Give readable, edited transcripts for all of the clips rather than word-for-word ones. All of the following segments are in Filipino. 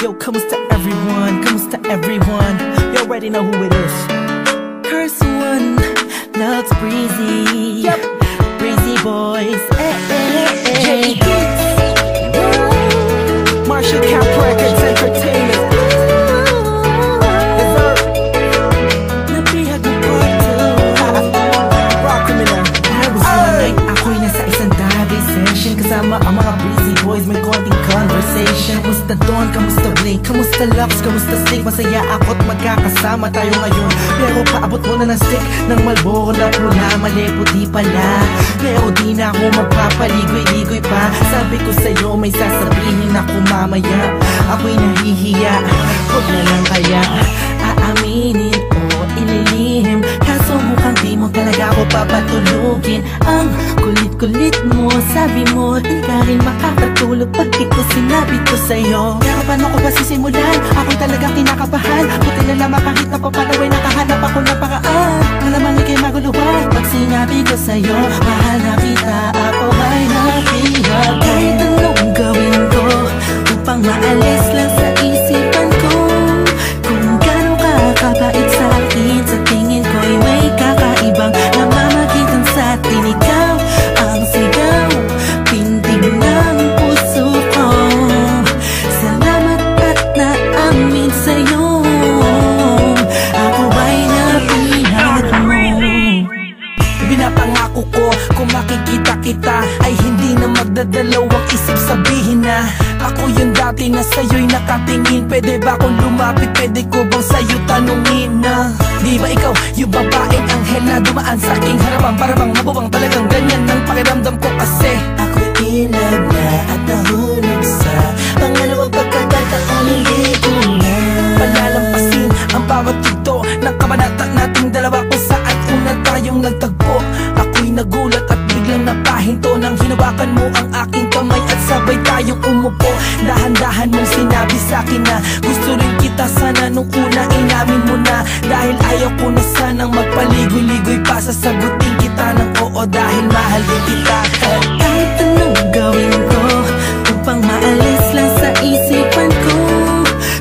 Yo, kamusta everyone? Kamusta everyone? You already know who it is. Curse one, loves Breezy. Yep, Breezy boys. J Hits. Marshall Camp Records Entertainment. Napihag ng part 2. Rock criminal. I was one night, ako'y nasa isang dabi session kasama ang mga Breezy boys, may konting conversation. Kamusta Don? Kamusta Blake? Kamusta Lux? Kamusta Stick? Masaya ako't magkakasama tayo ngayon. Pero paabot mo na ng stick ng Marlboro na pula. Mali puti pala, pero di na ako magpapaligoy-ligoy pa. Sabi ko sa'yo may sasabihin ako mamaya. Ako'y nahihiya, huwag na lang kaya aaminin o ililihim. Kaso mukhang di mo talaga ako papatulugin. Ang kulit-kulit mo, sabi mo di ka rin makakatulog pag ito sinabi ko sa'yo. Pero paano ko ba sisimulan? Ako'y talaga kinakabahan. Buti na lamang kahit na papanaway nakahanap ako ng paraan. Malamang ikay maguluhan pag sinabi ko sa'yo mahal na kita, ako ay napihag. Kahit anong gawin ko upang maalis lang sa isipan ko kung gano'n ka kabait sa akin. Sa tingin ko'y may kakaibang namamagitan sa atin. Ikaw ang sigaw, tindig ng puso ko. Salamat at naamin sa'yo, ako ay napihag mo. Pinapangako ko kung makikita kita ay hindi na magdadalawang isip sabihin na ako yung dati na sa'yo'y nakatingin. Pwede ba akong lumapit? Pwede ko bang sa'yo tanungin na di ba ikaw yung babaeng anghel na dumaan sa aking harapan? Para bang mabuwang talagang ganyan ng pakiramdam ko kasi ako'y ilag na at nahulog sa pangalawang pagkakataong hindi ko na palalampasin ang bawat yugto ng kabanata nating dalawa kung saan una tayong nagtagpo. Ako'y nagulat at biglang napahinto nang hinawakan mo ang aking kamay at sabay tayong umupo. Dahan-dahan mong sinabi sa'kin na gusto rin kita sana nung una inamin mo na. Dahil ayaw ko na sanang magpaligoy-ligoy pa, sasagutin kita ng oo dahil mahal din kita. Kahit anong gawin ko upang maalis lang sa isipan ko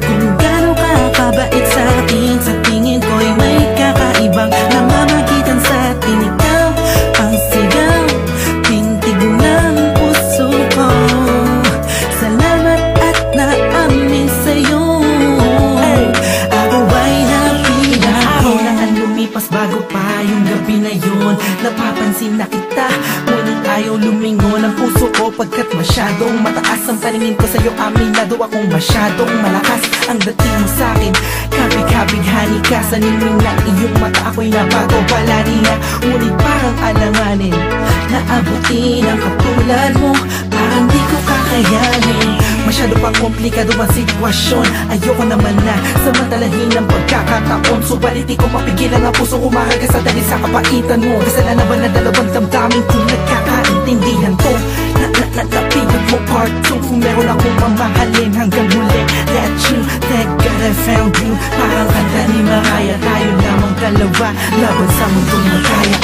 kung gano'n ka kabait sa akin. Sa tingin ko'y may kakaibang namamagitan sa atin. Ikaw ang sigaw, tintig ng puso ko. Salamat at naamin sa'yo, ako ay napihag. Araw na ang lumipas bago pa yung gabi na yun. Napapansin na kita, ngunit ayaw lumingon ang puso ko pagkat masyadong mataas ang paningin ko sa'yo. Aminado akong masyadong malakas ang dating mo sa'kin. Kabig-kabighani ka sa ningning na iyong mata. Ako'y nabago pala niya, ngunit parang alanganin na abutin ang katulad mo. Parang di ko kakayanin, masyado pang komplikado ang sitwasyon. Ayoko naman na samantalahin ang pagkakataon. Subalit di ko mapigilan ang puso umaragas sa dahil sa kapaitan mo. Kasalanan ba na dalawang damdamin kung nagkakaintindihan ko? Napihag mo part 2. Kung meron akong mamahalin hanggang huli, that you, thank God I found you. Parang kanta ni Mariah, tayo lamang dalawa laban sa mundong magkaya.